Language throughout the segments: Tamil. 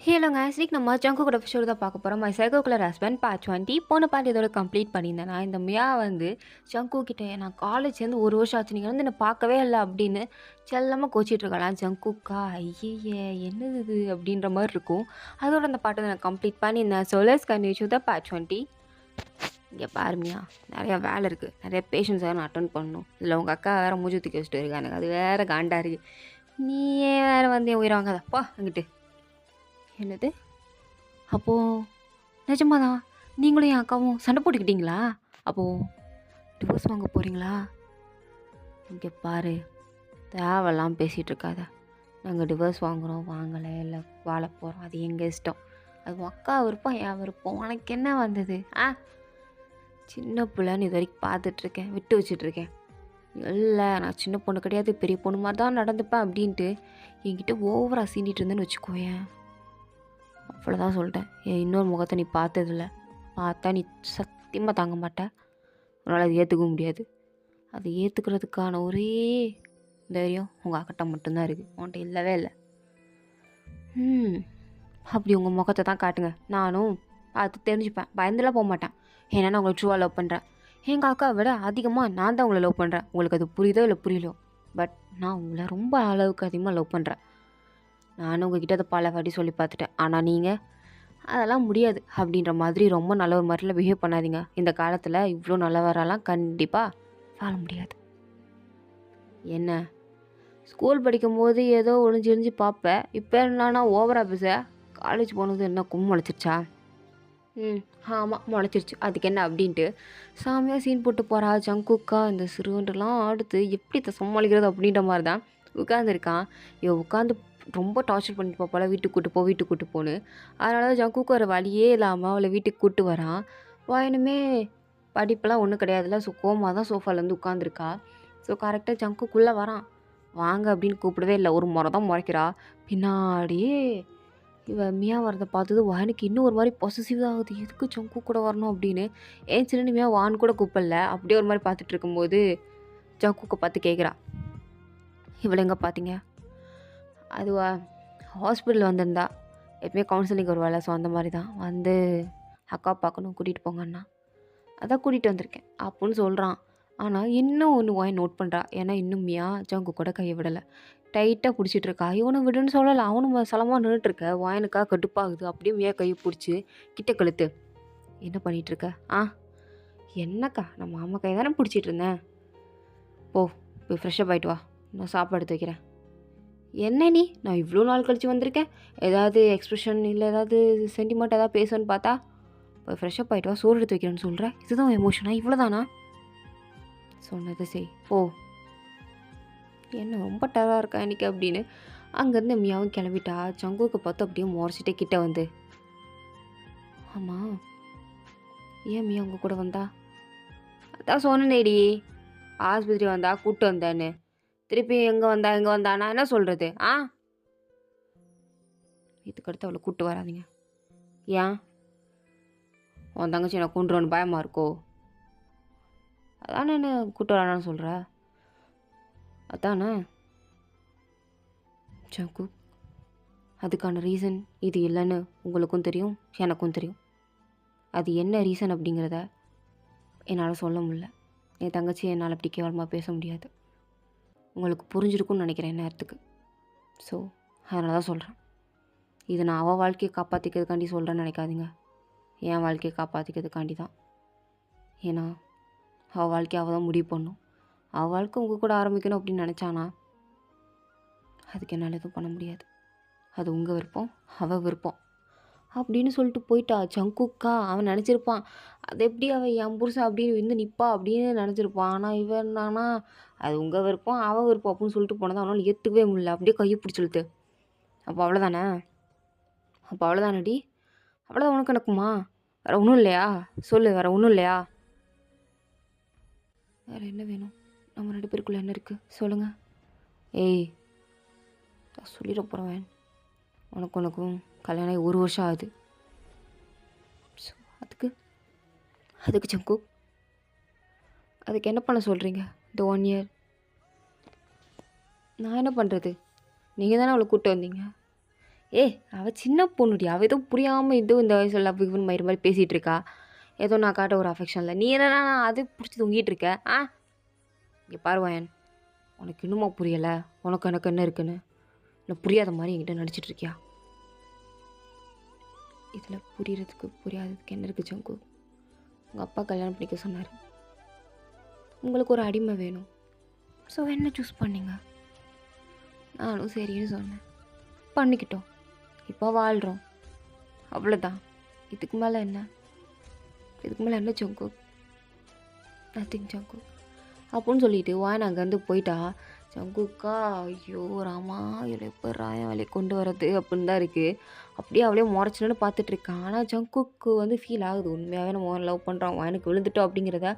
ஹலோ guys, இன்னைக்கு நம்ம ஜங்கு கூட எபிசோடு தான் பார்க்க போகிறோம். My psycho killer husband part 20 போன பார்ட் இதோட கம்ப்ளீட் பண்ணியிருந்தேன். நான் இந்த மியா வந்து ஜங்கு கிட்ட நான் காலேஜ் சேர்ந்து 1 வருஷம் ஆச்சு, நீங்கள் வந்து என்னை பார்க்கவே இல்லை அப்படின்னு செல்லமாக கோச்சிட்டு இருக்கலாம். ஜங்குக்கா ஐயே என்னது இது அப்படின்ற மாதிரி இருக்கும். அதோட அந்த பாட்டை நான் கம்ப்ளீட் பண்ணியிருந்தேன். So let's continue the part 20. இங்கே பாருமியா, நிறையா வேலை இருக்குது, நிறைய பேஷண்ட்ஸ் வேறு நான் அட்டன் பண்ணணும். இதில் உங்கள் அக்கா வேறு மூஞ்சி தூக்கி வச்சுட்டு இருக்கா, எனக்கு அது வேறு காண்டா இருக்குது. நீயே வேறு வந்து என் உயிராங்காதப்பா அங்கிட்டு. என்னது? அப்போது நிஜமாதான் நீங்களும் என் அக்காவும் சண்டை போட்டுக்கிட்டீங்களா? அப்போது டிவோர்ஸ் வாங்க போகிறீங்களா? இங்கே பாரு, தேவையெல்லாம் பேசிகிட்டு இருக்காத. நாங்கள் டிவோர்ஸ் வாங்குகிறோம் வாங்கலை இல்லை வாழ போகிறோம், அது எங்கள் இஷ்டம். அது உன் அக்கா விருப்பம் என் விருப்பம், உனக்கு என்ன வந்தது? சின்ன பிள்ளைன்னு இது வரைக்கும் பார்த்துட்ருக்கேன், விட்டு வச்சிட்ருக்கேன். இல்லை நான் சின்ன பொண்ணு கிடையாது, பெரிய பொண்ணு மாதிரி தான் நடந்துப்பேன் அப்படின்ட்டு என்கிட்ட ஓவராக சீண்டிட்டு இருந்தேன்னு வச்சுக்கோயேன். அவ்வளோதான் சொல்லிட்டேன். இன்னொரு முகத்தை நீ பார்த்ததில்ல, பார்த்தா நீ சத்தியமாக தாங்க மாட்டேன். உன்னால் அது ஏற்றுக்க முடியாது. அது ஏற்றுக்கிறதுக்கான ஒரே தைரியம் உங்கள் அக்கட்ட மட்டும்தான் இருக்குது, உன்கிட்ட இல்லவே இல்லை. அப்படி உங்கள் முகத்தை தான் காட்டுங்க, நானும் பார்த்து தெரிஞ்சுப்பேன். பயந்துலாம் போக மாட்டேன். ஏன்னா நான் உங்களை ட்ரூவாக லவ் பண்ணுறேன். எங்கள் அக்காவை விட அதிகமாக நான் தான் உங்களை லவ் பண்ணுறேன். உங்களுக்கு அது புரியுதோ இல்லை புரியலையோ, பட் நான் உங்களை ரொம்ப அளவுக்கு அதிகமாக லவ் பண்ணுறேன். நானும் உங்ககிட்ட அதை பல வாட்டி சொல்லி பார்த்துட்டேன். ஆனால் நீங்கள் அதெல்லாம் முடியாது அப்படின்ற மாதிரி ரொம்ப நல்ல ஒரு மாதிரிலாம் பிஹேவ் பண்ணாதீங்க. இந்த காலத்தில் இவ்வளோ நல்லவரெல்லாம் கண்டிப்பாக வாழ முடியாது. என்ன ஸ்கூல் படிக்கும்போது ஏதோ ஒளிஞ்சு பார்ப்பேன், இப்போ என்னன்னா ஓவராக பேச. காலேஜ் போனது என்ன கும் முளைச்சிருச்சா? ஆமாம் முளைச்சிருச்சு, அதுக்கு என்ன அப்படின்ட்டு சாமியாக சீன் போட்டு போகிறா ஜங்குக்கா. இந்த சிறுவண்டெல்லாம் அடுத்து எப்படி சமாளிக்கிறது அப்படின்ற மாதிரி தான் உட்காந்துருக்கான். இவன் உட்காந்து ரொம்ப டார்ச்சர் பண்ணிட்டு போப்பால, வீட்டுக்கு கூட்டு போன்னு. அதனால தான் ஜங்குக்கு வர வழியே இல்லாமல் அவளை வீட்டுக்கு கூப்பிட்டு வரான். வாயனுமே படிப்பெல்லாம் ஒன்றும் கிடையாதுல்ல. ஸோ கோமா தான் சோஃபாலேருந்து உட்காந்துருக்கா. ஸோ கரெக்டாக ஜங்குக்குள்ளே வரான். வாங்க அப்படின்னு கூப்பிடவே இல்லை, ஒரு முறை தான் முறைக்கிறா. பின்னாடியே இவன் மியா வரதை பார்த்தது வாயனுக்கு இன்னும் ஒரு மாதிரி பொசசிவ் ஆகுது. எதுக்கு ஜங்கு கூட வரணும் அப்படின்னு. ஏன் சின்ன மியா வான்னு கூட கூப்பிடல. அப்படியே ஒரு மாதிரி பார்த்துட்டு இருக்கும்போது ஜங்குக்கை பார்த்து கேட்குறா, இவளை எங்கே பார்த்தீங்க? அதுவா, ஹாஸ்பிட்டல் வந்திருந்தா, எப்பவுமே கவுன்சிலிங் ஒரு வேலை. ஸோ அந்த மாதிரி தான் வந்து அக்கா பார்க்கணும், கூட்டிகிட்டு போங்கண்ணா, அதான் கூட்டிகிட்டு வந்திருக்கேன் அப்படின்னு சொல்கிறான். ஆனால் இன்னும் ஒன்று வாய் நோட் பண்ணுறா. ஏன்னா இன்னும் மியா ஜங்கு கூட கையை விடலை, டைட்டாக பிடிச்சிட்ருக்கா. இவனை விடுன்னு சொல்லலை, அவனும் சலமாக நின்றுட்டுருக்க. வாயனுக்கா கடுப்பாகுது. அப்படியே மியா கையை பிடிச்சி கிட்ட கழுத்து. என்ன பண்ணிகிட்ருக்க? என்னக்கா, நான் மாமா கை தானே பிடிச்சிட்டு இருந்தேன். போய் ஃப்ரெஷ்ஷப் ஆகிட்டு வா, நான் சாப்பாடு எடுத்து வைக்கிறேன். என்ன நீ, நான் இவ்வளோ நாள் கழித்து வந்திருக்கேன், ஏதாவது எக்ஸ்ப்ரெஷன் இல்லை ஏதாவது சென்டிமெண்ட் ஏதாவது பேசுன்னு பார்த்தா இப்போ ஃப்ரெஷ்ஷப் ஆகிட்டு வா, சோறு எடுத்து வைக்கிறேன்னு சொல்கிறேன். இதுதான் எமோஷனா? இவ்வளோதானா? சொன்னது செய் ஓ. என்ன ரொம்ப டராக இருக்கா இன்றைக்கி அப்படின்னு அங்கேருந்து மியாவும் கிளம்பிட்டா. ஜங்குக்கு பார்த்து அப்படியே முறைச்சிட்டே கிட்ட வந்து, ஆமாம் ஏன் மியா உங்கள் கூட வந்தா? அதான் சொன்னேடி, ஆஸ்பத்திரி வந்தா கூப்பிட்டு வந்தேன்னு. திருப்பி எங்கே வந்தா நான் என்ன சொல்கிறது? இதுக்கடுத்து அவளை கூப்பிட்டு வராதிங்க. ஏன் உன் தங்கச்சி எனக்கு கொண்டுருவான்னு பயமாக இருக்கோ? அதானே என்ன கூப்பிட்டு வரானான்னு சொல்கிற? அதானே ஜங்கு, அதுக்கான ரீசன் இது இல்லைன்னு உங்களுக்கும் தெரியும், எனக்கும் தெரியும். அது என்ன ரீசன் அப்படிங்கிறத என்னால் சொல்ல முடியல. என் தங்கச்சி என்னால் அப்படி கேவலமாக பேச முடியாது. உங்களுக்கு புரிஞ்சிருக்கும்னு நினைக்கிறேன் நேரத்துக்கு. ஸோ அதனால தான் சொல்கிறேன். இது நான் அவள் வாழ்க்கையை காப்பாற்றிக்கிறதுக்காண்டி சொல்கிறேன்னு நினைக்காதீங்க, என் வாழ்க்கையை காப்பாற்றிக்கிறதுக்காண்டி தான். ஏன்னா அவள் வாழ்க்கையை அவள் தான் முடிவு பண்ணும். அவள் வாழ்க்கை உங்கள் கூட ஆரம்பிக்கணும் அப்படின்னு நினச்சானா அதுக்கு என்னால் எதுவும் பண்ண முடியாது. அது உங்கள் விருப்பம், அவள் விருப்பம் அப்படின்னு சொல்லிட்டு போயிட்டா ஜங்குக்கா. அவன் நினச்சிருப்பான் அது எப்படி அவள் என் புருஷன் அப்படின்னு வந்து நிற்பா அப்படின்னு நினச்சிருப்பான். ஆனால் இவன் என்னன்னா அது உங்கள் விருப்பம் அவள் விருப்பம் அப்படின்னு சொல்லிட்டு போனதை அவனால் ஏற்றுக்கவே முடியல. அப்படியே கையை பிடிச்சிழுத்து. அப்போ அவ்வளோதானே? அவ்வளோதானடி? அவ்வளோதான் உனக்கு எனக்குமா? வேறு ஒன்றும் இல்லையா? சொல்லு, வேறு ஒன்றும் இல்லையா? வேறு என்ன வேணும்? நம்ம 2 பேருக்குள்ளே என்ன இருக்குது சொல்லுங்கள். ஏய், சொல்லிட போகிறவன், உனக்கும் கல்யாணம் 1 வருஷம் ஆகுது. ஸோ அதுக்கு ஜங்கு, அதுக்கு என்ன பண்ண சொல்கிறீங்க? இந்த 1 இயர் நான் என்ன பண்ணுறது? நீங்கள் தானே அவளை கூப்பிட்டு வந்தீங்க. அவள் சின்ன பொண்ணுடி. அவள் ஏதோ புரியாமல் ஏதோ இந்த வயசில் லவ் இவன் மயிறு மாதிரி பேசிகிட்டு இருக்கா. ஏதோ நான் காட்ட ஒரு அஃபெக்ஷனில் நீ என்னன்னா அது பிடிச்சி தொங்கிட்டு இருக்க. இங்கே பாருவாயன், உனக்கு இன்னுமா புரியலை உனக்கு எனக்கு என்ன இருக்குன்னு? இல்லை புரியாத மாதிரி என்கிட்ட நடிச்சிட்டு இருக்கியா? இதில் புரியறதுக்கு புரியாததுக்கு என்ன இருக்குது ஜங்கு? உங்கள் அப்பா கல்யாணம் பண்ணிக்க சொன்னார். உங்களுக்கு ஒரு அடிமை வேணும். ஸோ என்ன சூஸ் பண்ணிங்க? நானும் சரின்னு சொன்னேன். பண்ணிக்கிட்டோம். இப்போ வாழ்கிறோம். அவ்வளோதான். இதுக்கு மேலே என்ன ஜங்கு? நத்திங் ஜங்கு அப்படின்னு சொல்லிட்டு வாயன் அங்கேருந்து போயிட்டா. ஜங்குக்கா ஐயோ ராமா இவளை எப்போ ராயம் வேலையை கொண்டு வரது அப்படின்னு தான் இருக்குது. அப்படியே அவளே முறைச்சின்னு பார்த்துட்ருக்கான். ஆனால் ஜங்குக்கு வந்து ஃபீல் ஆகுது, உண்மையாகவே நம்ம லவ் பண்ணுறான், வயனுக்கு விழுந்துட்டோம் அப்படிங்கிறத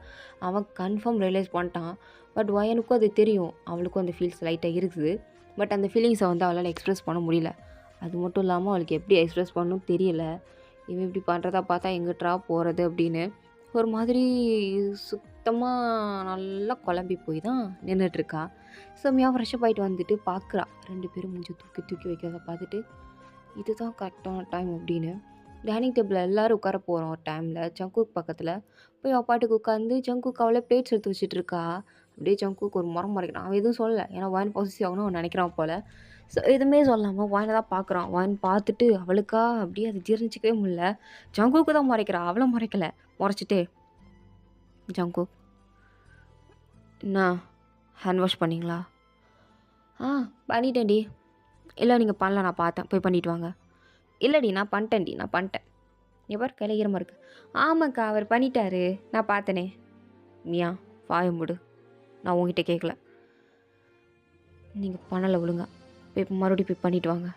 அவன் கன்ஃபார்ம் ரியலைஸ் பண்ணிட்டான். பட் வயனுக்கும் அது தெரியும், அவளுக்கும் அந்த ஃபீல்ஸ் லைட்டாக இருக்குது. பட் அந்த ஃபீலிங்ஸை வந்து அவளால் எக்ஸ்ப்ரெஸ் பண்ண முடியல. அது மட்டும் இல்லாமல் அவளுக்கு எப்படி எக்ஸ்ப்ரெஸ் பண்ணணும் தெரியல. இவன் இப்படி பண்ணுறதா பார்த்தா எங்கிட்டா போகிறது அப்படின்னு ஒரு மாதிரி சுத்தமாக நல்லா குழம்பி போய் தான் நின்றுட்டுருக்கா. செம்மையாக ஃப்ரெஷ்ஷப் ஆகிட்டு வந்துட்டு பார்க்குறா. 2 பேரும் மூஞ்சி தூக்கி வைக்கிறத பார்த்துட்டு இதுதான் கரெக்டான டைம் அப்படின்னு டைனிங் டேபிளில் எல்லோரும் உட்கார போகிறோம். ஒரு டைமில் ஜங்குக் பக்கத்தில் போய் அப்பாட்டுக்கு உட்காந்து ஜங்குக் அவளே பிளேட்ஸ் எடுத்து வச்சுட்டு இருக்கா. அப்படியே ஜங்குக் ஒரு முறைக்கிறான். அவன் எதுவும் சொல்லலை, ஏன்னா வாயின் பாசிட்டிவ் ஆகணும்னு அவன் நினைக்கிறான் போல். ஸோ எதுவுமே சொல்லாமல் வாயினை தான் பார்க்குறான். வாயின் பார்த்துட்டு அவளுக்கா அப்படியே அது ஜீர்ணிச்சிக்கவே முடியல. ஜங்குக்கு தான் முறைக்கிறான், அவளை முறைக்கலை. முறைச்சிட்டு ஜங்குக் என்ன ஹேண்ட் வாஷ் பண்ணிங்களா? பண்ணிட்டேன்டி. இல்லை நீங்கள் பண்ணல, நான் பார்த்தேன், போய் பண்ணிட்டு வாங்க. இல்லைடி நான் பண்ணிட்டேன். எவ்வாறு கையிலகிறமா இருக்கு? ஆமாக்கா அவர் பண்ணிட்டாரு, நான் பார்த்தனே. மியா வாய மூடு, நான் உங்ககிட்ட கேட்கல. நீங்கள் பண்ணலை ஒழுங்கா, போய் மறுபடியும் போய் பண்ணிட்டு வாங்க.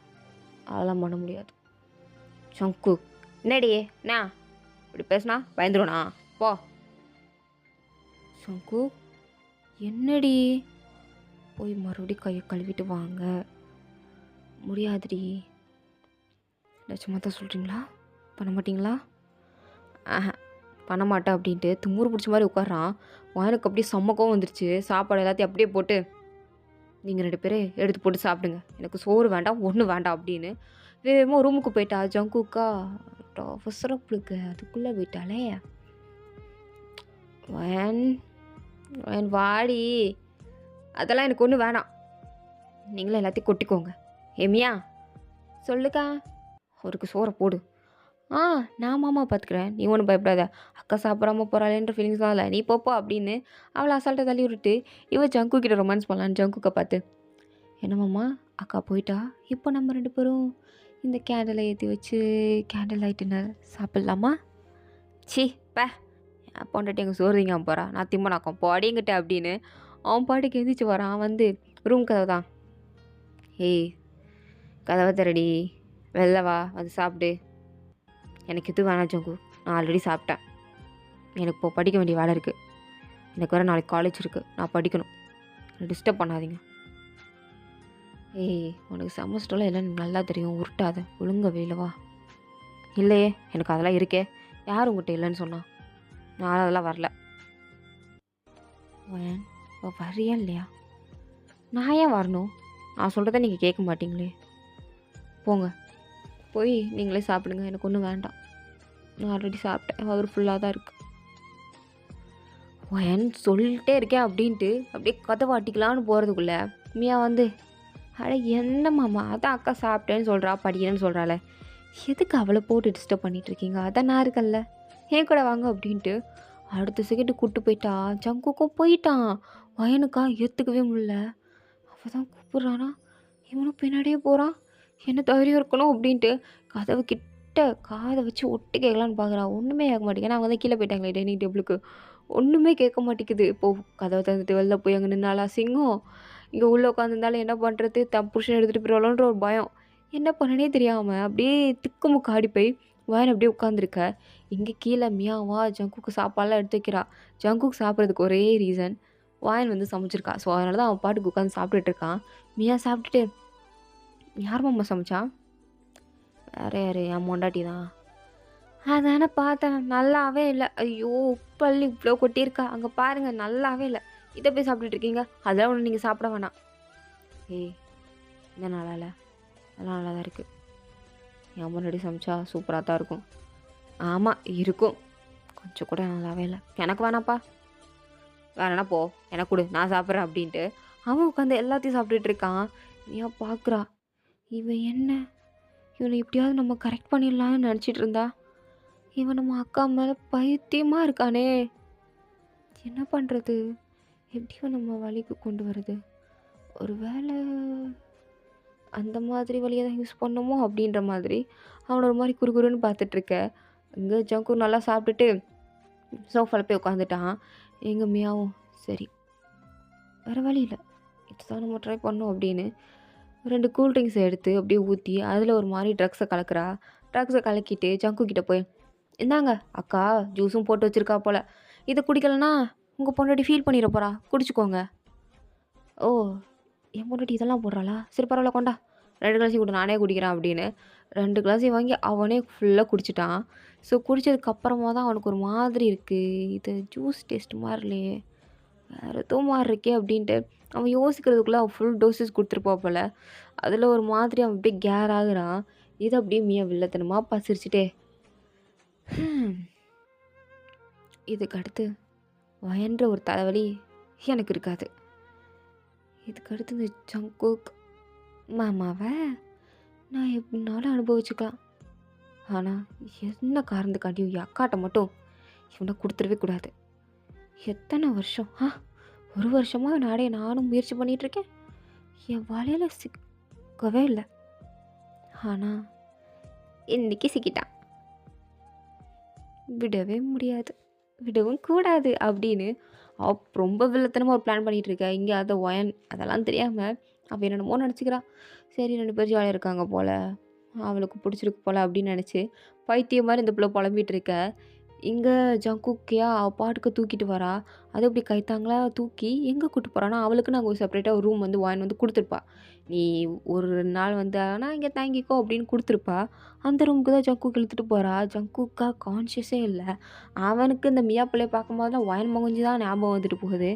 அதெல்லாம் பண்ண முடியாது. ஜங்கு என்னடி என்ன இப்படி பேசுனா பயந்துருவனா? போ. ஜங்கு என்னடி? போய் மறுபடியும் கையை கழுவிட்டு வாங்க. முடியாதுடி. லட்சமாக தான் சொல்கிறீங்களா? பண்ண மாட்டிங்களா? பண்ண மாட்டேன் அப்படின்ட்டு திமுறு பிடிச்ச மாதிரி உட்காரான். வாயனுக்கு அப்படியே செம்மக்கம் வந்துருச்சு. சாப்பாடு எல்லாத்தையும் அப்படியே போட்டு நீங்கள் 2 பேரும் எடுத்து போட்டு சாப்பிடுங்க, எனக்கு சோறு வேண்டாம் ஒன்றும் வேண்டாம் அப்படின்னு வேகமாக ரூமுக்கு போயிட்டா. ஜங்குக்கா அவசரப்புளுக்கு அதுக்குள்ளே போயிட்டாலே. வயன் வாடி, அதெல்லாம் எனக்கு ஒன்றும் வேணாம், நீங்களும் எல்லாத்தையும் கொட்டிக்கோங்க. ஏமியா சொல்லுக்கா, அவருக்கு சோறை போடு. நான் மாமா பார்த்துக்கிறேன், நீ ஒன்றும் பயப்படாத. அக்கா சாப்பிடாம போகிறாளேன்ற ஃபீலிங்ஸ் தான் இல்லை, நீ போப்போ அப்படின்னு அவளை அசால்ட்டை தள்ளி விட்டுட்டு இவன் ஜங்கு கிட்ட ரொமான்ஸ் பண்ணலான்னு ஜங்குக்கை பார்த்து, என்ன மாமா அக்கா போயிட்டா, இப்போ நம்ம 2 பேரும் இந்த கேண்டலை ஏற்றி வச்சு கேண்டில் லைட் டின்னர் சாப்பிட்லாமா? சி பே, என் பொண்டாட்டி எங்கள் சோறுதிங்க போகிறா, நான் திம்மனாக்கம் போடிங்கிட்ட அப்படின்னு அவன் பாட்டுக்கு எந்திரிச்சு வரான். வந்து ரூம் கதவை தான், கதவை தரடி, வெளில வா, வந்து சாப்பிடு. எனக்கு எதுவும் வேணாம் ஜங்கு, நான் ஆல்ரெடி சாப்பிட்டேன். எனக்கு இப்போ படிக்க வேண்டிய வேலை இருக்குது, எனக்கு வேறு நாளைக்கு காலேஜ் இருக்குது, நான் படிக்கணும், டிஸ்டர்ப் பண்ணாதீங்க. உனக்கு செமஸ்டரில் எல்லாம் நல்லா தெரியும், உருட்டாத, ஒழுங்க வெளிலவா. இல்லையே எனக்கு அதெல்லாம் இருக்கே, யார் உங்கள்கிட்ட இல்லைன்னு சொன்னா? நான் அதெல்லாம் வரல. இப்போ வரியா இல்லையா? நான் ஏன் வரணும்? நான் சொல்கிறத நீங்கள் கேட்க மாட்டீங்களே. போங்க போய் நீங்களே சாப்பிடுங்க, எனக்கு ஒன்றும் வேண்டாம், நான் ஆல்ரெடி சாப்பிட்டேன், அவர் ஃபுல்லாக தான் இருக்குது. ஏன் சொல்லிட்டே இருக்கேன் அப்படின்ட்டு அப்படியே கதை வாட்டிக்கலான்னு போகிறதுக்குள்ளே மியா வந்து, அட என்ன மாமா, அதான் அக்கா சாப்பிட்டேன்னு சொல்கிறா, படிக்கிறேன்னு சொல்கிறாள, எதுக்கு அவளை போட்டு டிஸ்டர்ப் பண்ணிகிட்ருக்கீங்க, அதான் நான் இருக்கல்ல, ஏன் கூட வாங்க அப்படின்ட்டு அடுத்த செகண்டு கூப்பிட்டு போயிட்டா. ஜங்குக்கும் போயிட்டான். வயனுக்கா ஏற்றுக்கவே முடியல. அவள் தான் கூப்பிட்றானா, இவனும் பின்னாடியே போகிறான், என்ன தைரியம் இருக்கணும் அப்படின்ட்டு கதவு கிட்ட காதை வச்சு ஒட்டு கேட்கலான்னு பார்க்குறான். ஒன்றுமே கேட்க மாட்டேங்குது, ஏன்னா அவங்க தான் கீழே போயிட்டாங்களே டைனிங் டேபிளுக்கு, ஒன்றுமே கேட்க மாட்டேங்குது. இப்போது கதவை தந்துட்டு வெளில போய் அங்கே நின்னாலா சிங்கம், இங்கே உள்ளே உட்காந்துருந்தாலும் என்ன பண்ணுறது, தம் புருஷன் எடுத்துகிட்டு போயிடுவாளோன்ற ஒரு பயம், என்ன பண்ணனே தெரியாமல் அப்படியே திக்குமுக்கு ஆடி போய் வயன் அப்படியே உட்காந்துருக்க. இங்கே கீழே மியாவா ஜங்குக்கு சாப்பாடெலாம் எடுத்து வைக்கிறா. ஜங்குக்கு சாப்பிட்றதுக்கு ஒரே ரீசன், வாயன் வந்து சமைச்சிருக்கா. ஸோ அதனால தான் அவன் பாட்டுக்கு உட்காந்து சாப்பிட்டுட்டு இருக்கான். மியா சாப்பிட்டுட்டு, யார் மாமா சமைச்சா? வேறு யார், என் மொண்டாட்டி தான். அதானே பார்த்தேன், நல்லாவே இல்லை. ஐயோ உப்பள்ளி இவ்வளோ கொட்டியிருக்கா, அங்கே பாருங்கள் நல்லாவே இல்லை, இதை போய் சாப்பிட்டுட்டு இருக்கீங்க, அதெல்லாம் ஒன்று நீங்கள் சாப்பிட வேணாம். இந்த நல்லா இல்லை, அதெல்லாம் நல்லா தான் இருக்குது, என் முன்னாடி சமைச்சா சூப்பராக தான் இருக்கும். ஆமாம் இருக்கும். கொஞ்சம் கூட நல்லாவே இல்லை. எனக்கு வேணாப்பா. வேணான்னா போ. எனக்கு கொடு. நான் சாப்பிட்றேன் அப்படின்ட்டு அவன் உட்காந்து எல்லாத்தையும் சாப்பிட்டுட்டு இருக்கான். நீயா பார்க்குறா. இவன் என்ன இவனை எப்படியாவது நம்ம கரெக்ட் பண்ணிடலான்னு நினச்சிட்டு இருந்தா இவன் நம்ம அக்கா மேலே பைத்தியமாக இருக்கானே. என்ன பண்ணுறது? எப்படியோ நம்ம வழிக்கு கொண்டு வருது. ஒரு வேளை அந்த மாதிரி வழியை தான் யூஸ் பண்ணுமோ அப்படின்ற மாதிரி அவனை ஒரு மாதிரி குறுகுறுன்னு பார்த்துட்ருக்க. இங்கே ஜங்கு நல்லா சாப்பிட்டுட்டு சோஃபாவில் போய் உட்காந்துட்டான். எங்கள் மியாவும் சரி வேறு வழி இல்லை, இதுதான் நம்ம ட்ரை பண்ணோம் அப்படின்னு 2 கூல் ட்ரிங்க்ஸ் எடுத்து அப்படியே ஊற்றி அதில் ஒரு மாதிரி ட்ரக்ஸை கலக்கிறா. ட்ரக்ஸை கலக்கிட்டு ஜங்கு கிட்ட போய் இந்தாங்க அக்கா ஜூஸும் போட்டு வச்சுருக்கா போல், இதை குடிக்கலன்னா உங்கள் பொண்டாட்டி ஃபீல் பண்ணிட போகிறா, குடிச்சிக்கோங்க. ஓ என் பொண்டாட்டி இதெல்லாம் போடுறாளா, சரி பரவாயில்ல கொண்டா 2 கிளாஸையும் கொடு நானே குடிக்கிறேன் அப்படின்னு 2 கிளாஸையும் வாங்கி அவனே ஃபுல்லாக குடிச்சிட்டான். ஸோ குடித்ததுக்கப்புறமா தான் அவனுக்கு ஒரு மாதிரி இருக்குது, இது ஜூஸ் டேஸ்ட் மாதிரி இல்லையே, வேறு ஏதோ மாதிரி இருக்கே அப்படின்ட்டு அவன் யோசிக்கிறதுக்குள்ளே அவன் ஃபுல் டோசஸ் கொடுத்துருப்பா போல். அதில் ஒரு மாதிரி அவன் அப்படியே கேர் ஆகுறான். இது அப்படியே மியா வில்லத்தனமாக பசிரிச்சிட்டே இதுக்கு அடுத்து வயன்ற ஒரு தலைவலி எனக்கு இருக்காது. இதுக்கு அடுத்து இந்த ஜங்குக் மாமாவை நான் எப்படினாலும் அனுபவிச்சுக்கலாம். ஆனால் என்ன காரணத்துக்காண்டியும் என் அக்காட்ட மட்டும் இவனை கொடுத்துடவே கூடாது. எத்தனை வருஷம் ஒரு வருஷமாக நானும் முயற்சி பண்ணிகிட்ருக்கேன், என் வலையில் சிக்கவே இல்லை. ஆனால் இன்னைக்கு சிக்கிட்டான், விடவே முடியாது, விடவும் கூடாது அப்படின்னு ரொம்ப வில்லத்தனமாக ஒரு பிளான் பண்ணிகிட்டு இருக்கா. இங்கே அதை ஒயன் அதெல்லாம் தெரியாமல் அவள் என்னென்னமோ நினச்சிக்கிறான். சரி 2 பேர் ஜாலியாக இருக்காங்க போல், அவளுக்கு பிடிச்சிருக்கு போல் அப்படின்னு நினச்சி பைத்தியம் மாதிரி இந்த பிள்ளை புலம்பிகிட்டு இருக்க. இங்கே ஜங்குக்கியா அவள் பாட்டுக்கு தூக்கிட்டு வரா. அது இப்படி கைத்தாங்களா தூக்கி எங்கே கூப்பிட்டு போகிறான்னா அவளுக்கு நாங்கள் ஒரு செப்பரேட்டாக ஒரு ரூம் வந்து வாயின் வந்து கொடுத்துருப்பா. நீ ஒரு நாள் வந்து ஆனால் இங்கே தாங்கிக்கோ அப்படின்னு கொடுத்துருப்பா. அந்த ரூமுக்கு தான் ஜங்குக்கு இழுத்துட்டு போகிறா. ஜங்குக்கா கான்ஷியஸே இல்லை. அவனுக்கு இந்த மியா பிள்ளையை பார்க்கும்போது தான் வாயின் மகுஞ்சி தான் ஞாபகம் வந்துட்டு போகுது.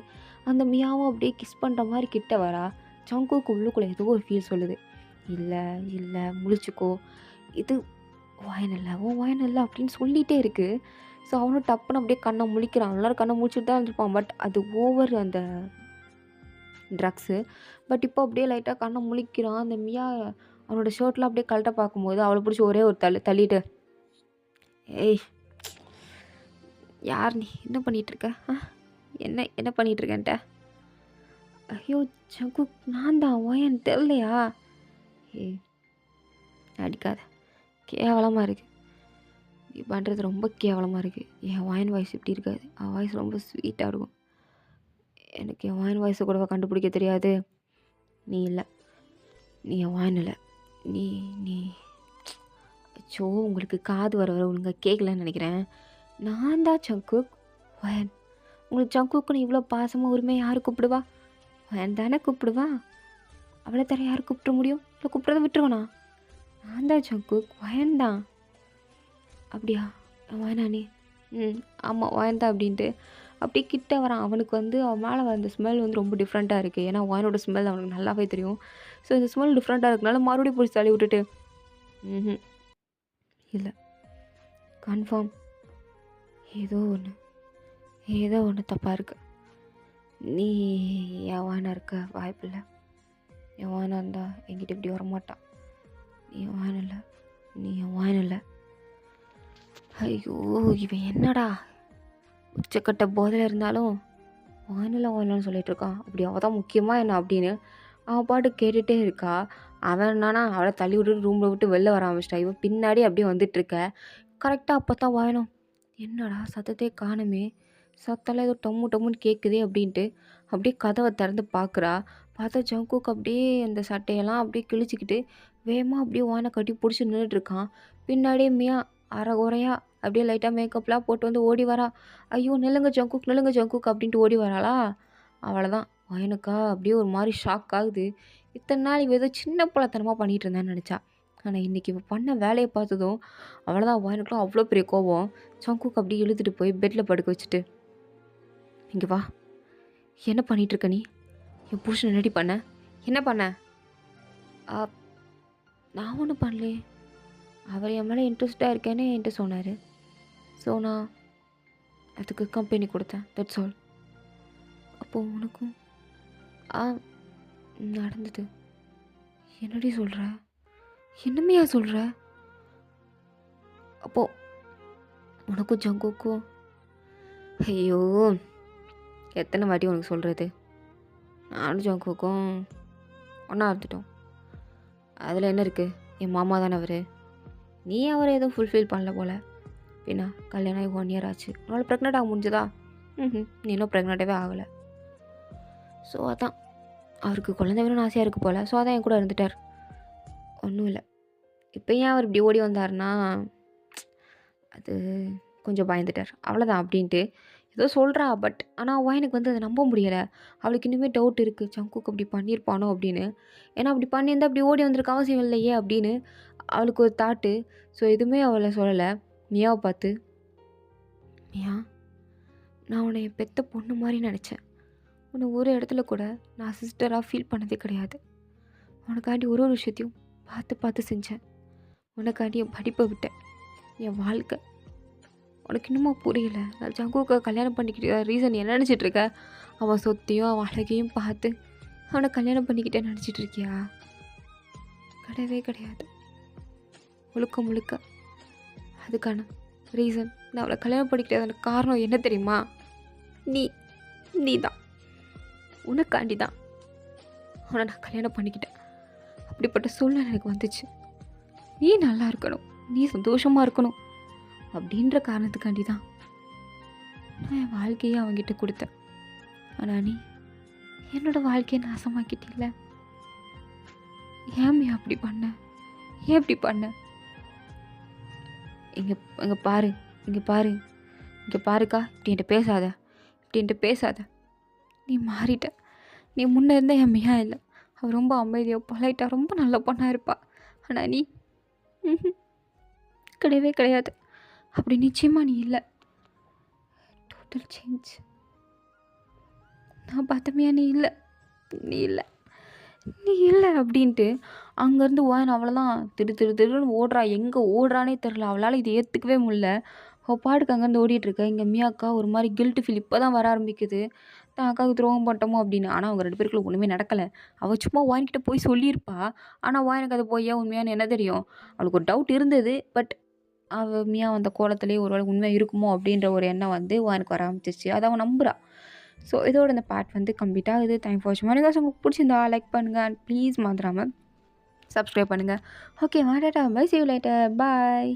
அந்த மியாவும் அப்படியே கிஸ் பண்ணுற மாதிரி கிட்ட வரா. ஜங்குக்கு உள்ளுக்குள்ளே ஏதோ ஒரு ஃபீல் சொல்லுது, இல்லை இல்லை முழிச்சுக்கோ, இது வாயின் இல்லை வாயின் இல்லை அப்படின்னு சொல்லிகிட்டே இருக்குது. ஸோ அவனும் டப்புன்னு அப்படியே கண்ணை முழிக்கிறான். எல்லாரும் கண்ணை முழிச்சுட்டு தான் இருந்திருப்பான். பட் அது ஓவர் அந்த ட்ரக்ஸு. பட் இப்போ அப்படியே லைட்டாக கண்ணை முழிக்கிறான். அந்த மியா அவனோட ஷர்ட்லாம் அப்படியே கழட்ட பார்க்கும்போது அவளை பிடிச்சி ஒரே ஒரு தள்ளிட்டு ஏய் யார் நீ, என்ன பண்ணிகிட்ருக்க, என்ன என்ன பண்ணிகிட்ருக்கேன்ட்ட. ஐயோ ஜங்கு நான் தான் ஓயன் தெரிலையா, ஏய் அடிக்காத, கேவலமாக இருக்குது, நீ பண்ணுறது ரொம்ப கேவலமாக இருக்குது. என் வாயின் வாய்ஸ் இப்படி இருக்காது, அவன் வாய்ஸ் ரொம்ப ஸ்வீட்டாக இருக்கும். எனக்கு என் வாயின் வாய்ஸை கூட கண்டுபிடிக்க தெரியாது. நீ இல்லை, நீ என் வாயின் இல்லை, நீ நீ அச்சோ உங்களுக்கு காது வர ஒழுங்காக கேட்கலன்னு நினைக்கிறேன். நான் தான் ஜங்குக் வாயன். உங்களுக்கு ஜங்குக்குன்னு இவ்வளோ பாசமாக உரிமையாக யார் கூப்பிடுவா? வாயன் தானே கூப்பிடுவா. அவளை தர யார் கூப்பிட முடியும்? இல்லை கூப்பிட்றத விட்டுருவனா? நான் தான் ஜங்குக் வாயன் தான். அப்படியா வாயனா நீ? ஆமாம் வாயன் தான் அப்படின்ட்டு அப்படியே கிட்ட வரான். அவனுக்கு வந்து அவன் மேலே வந்த ஸ்மெல் வந்து ரொம்ப டிஃப்ரெண்ட்டாக இருக்குது. ஏன்னா வாயனோட ஸ்மெல் அவனுக்கு நல்லாவே தெரியும். ஸோ இந்த ஸ்மெல் டிஃப்ரெண்ட்டாக இருக்கனால மறுபடியும் பிடிச்சி தள்ளி விட்டுட்டு இல்லை கன்ஃபார்ம் ஏதோ ஒன்று தப்பாக இருக்கு. நீ என் வாயனாக இருக்க வாய்ப்பில்லை. என் வாயனாக இருந்தால் என்கிட்ட இப்படி வரமாட்டான். நீ என் வாயன் இல்லை, நீ என் வாயன் இல்லை. ஐயோ இவன் என்னடா உச்சக்கட்ட போதையில் இருந்தாலும் வாயினெல்லாம் சொல்லிட்டு இருக்கான். அப்படி அவள் தான் முக்கியமாக என்ன அப்படின்னு அவன் பாட்டு கேட்டுகிட்டே இருக்கா. அவன் என்னன்னா அவளை தள்ளி விட்டு ரூமில் விட்டு வெளில வர ஆரம்பிச்சிட்டா. இவன் பின்னாடி அப்படியே வந்துட்டுருக்க. கரெக்டாக அப்போ தான் வாயனம் என்னடா சத்தத்தையே காணுமே, சத்தெல்லாம் ஏதோ டம்முன்னு கேட்குதே அப்படின்ட்டு அப்படியே கதவை திறந்து பார்க்குறா. பார்த்தா ஜங்குக்கு அப்படியே அந்த சட்டையெல்லாம் அப்படியே கிழிச்சிக்கிட்டு வேகமாக அப்படியே வாயினை கட்டி பிடிச்சி நின்றுட்டுருக்கான். பின்னாடியே மியா அரைகுறையா அப்படியே லைட்டாக மேக்கப்லாம் போட்டு வந்து ஓடி வரா. ஐயோ நில்லுங்க ஜங்குக் அப்படின்ட்டு ஓடி வராளா. அவ்வளோதான் வாயனுக்கா அப்படியே ஒரு மாதிரி ஷாக் ஆகுது. இத்தனை நாள் இவ ஏதோ சின்ன பிள்ளைத்தனமாக பண்ணிகிட்டு இருந்தேன்னு நினச்சா. ஆனால் இன்றைக்கி இவ பண்ண வேலையை பார்த்ததும் அவ்வளோதான் வாயனுக்குலாம் அவ்வளோ பெரிய கோபம். ஜங்குக் அப்படியே இழுத்துட்டு போய் பெட்டில் படுக்க வச்சுட்டு இங்கே வா, என்ன பண்ணிகிட்ருக்க நீ? என் புருஷன் என்னடி பண்ண, என்ன பண்ண? நான் ஒன்றும் பண்ணலையே. அவர் என் மேலே இன்ட்ரெஸ்டாக இருக்கேன்னு என்கிட்ட சொன்னார். ஸோ நான் அதுக்கு கம்பெனி கொடுத்தேன். That's all. அப்போது உனக்கும் ஆ நடந்தது. என்னடி சொல்கிற? என்னமையா சொல்கிற? அப்போது உனக்கும் ஜங்குக்கும் ஐயோ எத்தனை வாட்டி உனக்கு சொல்கிறது? நானும் ஜங்குக்கும் ஒன்றா இருந்துட்டோம். அதில் என்ன இருக்குது? என் மாமா தானே அவர். நீ அவரை எதுவும் ஃபுல்ஃபில் பண்ணல போல். பின்னா கல்யாணம் ஆகி 1 year ஆச்சு. உன்னால் ப்ரெக்னென்ட் ஆக முடிஞ்சதா? நீ இன்னும் ப்ரெக்னெண்ட்டாகவே ஆகலை. ஸோ அதான் அவருக்கு குழந்தை வேணும்னு ஆசையாக இருக்குது போல். ஸோ அதான் என் கூட இருந்துட்டார். ஒன்றும் இல்லை. இப்போ ஏன் அவர் இப்படி ஓடி வந்தார்னா அது கொஞ்சம் பயந்துட்டார், அவ்வளோதான் அப்படின்ட்டு ஏதோ சொல்கிறா. பட் ஆனால் எனக்கு வந்து அதை நம்ப முடியலை. அவளுக்கு இன்னுமே டவுட் இருக்குது, ஜங்குக்கு அப்படி பண்ணியிருப்பானோ அப்படின்னு. ஏன்னா அப்படி பண்ணியிருந்தால் அப்படி ஓடி வந்திருக்க அவசியம் இல்லையே அப்படின்னு அவளுக்கு ஒரு தாட்டு. ஸோ எதுவுமே அவளை சொல்லலை. மியாவை பார்த்து, மியா நான் உன்னை என் பெத்த பொண்ணு மாதிரி நினச்சேன். உன்னை ஒரு இடத்துல கூட நான் சிஸ்டராக ஃபீல் பண்ணதே கிடையாது. உனக்காண்டி ஒரு ஒரு விஷயத்தையும் பார்த்து பார்த்து செஞ்சேன். உனக்காண்டி என் படிப்பை விட்டேன், என் வாழ்க்கை. உனக்கு இன்னுமா புரியல? நான் ஜங்குக்கு கல்யாணம் பண்ணிக்கிட்ட ரீசன் என்ன நினச்சிட்ருக்க? அவன் சொத்தையும் அவன் அழகையும் பார்த்து அவனை கல்யாணம் பண்ணிக்கிட்டே நினச்சிட்டு இருக்கியா? கிடையவே கிடையாது. முழுக்க முழுக்க அதுக்கான ரீசன், நான் அவளை கல்யாணம் பண்ணிக்கிட்டதான காரணம் என்ன தெரியுமா? நீ தான். உனக்காண்டி தான் அவனை நான் கல்யாணம் பண்ணிக்கிட்டேன். அப்படிப்பட்ட சூழ்நிலை எனக்கு வந்துச்சு. நீ நல்லா இருக்கணும், நீ சந்தோஷமாக இருக்கணும் அப்படின்ற காரணத்துக்காண்டி தான் நான் என் வாழ்க்கையை அவங்ககிட்ட கொடுத்தேன். ஆனால் நீ என்னோடய வாழ்க்கையை நாசமாக்கிட்டில்ல. ஏன் அப்படி பண்ண? ஏன் இப்படி பண்ண? இங்கே பாருக்கா, இப்படின்ட்டு பேசாத. நீ மாறிட்ட. நீ முன்னே இருந்த என் மியா இல்லை. அவள் ரொம்ப அமைதியாக பொலைட்டாக ரொம்ப நல்ல பொண்ணாக இருப்பா. ஆனால் நீ கிடையவே கிடையாது. அப்படி நிச்சயமாக நீ இல்லை. Total change. நான் பார்த்தமையா நீ இல்லை அப்படின்ட்டு அங்கேருந்து அவ்வளோதான் திருன்னு ஓடுறா. எங்கே ஓடுறானே தெரில. அவளால் இது ஏற்றுக்கவே முடியல. அவள் பாட்டுக்கு அங்கேருந்து ஓடிட்டுருக்க. இங்கே மியாக்கா ஒரு மாதிரி கில்ட்டு ஃபீல் இப்போ தான் வர ஆரம்பிக்குது, தான் அக்காவுக்கு துரோகம் பண்ணிட்டோமோ அப்படின்னு. ஆனால் அவங்க 2 பேருக்குள்ள ஒன்றுமே நடக்கலை. அவள் சும்மா வாங்கிட்ட போய் சொல்லியிருப்பா. ஆனால் எனக்கு அது போய் உண்மையான என்ன தெரியும்? அவளுக்கு ஒரு டவுட் இருந்தது. பட் அவள் மியா அந்த கோலத்துலேயே ஒரு வேளை உண்மை இருக்குமோ அப்படின்ற ஒரு எண்ணம் வந்து எனக்கு வர ஆரம்பிச்சிச்சு. அதை அவன் நம்புறா. ஸோ இதோட இந்த பார்ட் வந்து கம்ப்ளீட் ஆகுது. தேங்க் ஃபார் வாட்சிங். உங்களுக்கு பிடிச்சிருந்தா லைக் பண்ணுங்கள் அண்ட் ப்ளீஸ் மறந்துடாமல் சப்ஸ்கிரைப் பண்ணுங்கள். Okay, tata bye, see you later, bye.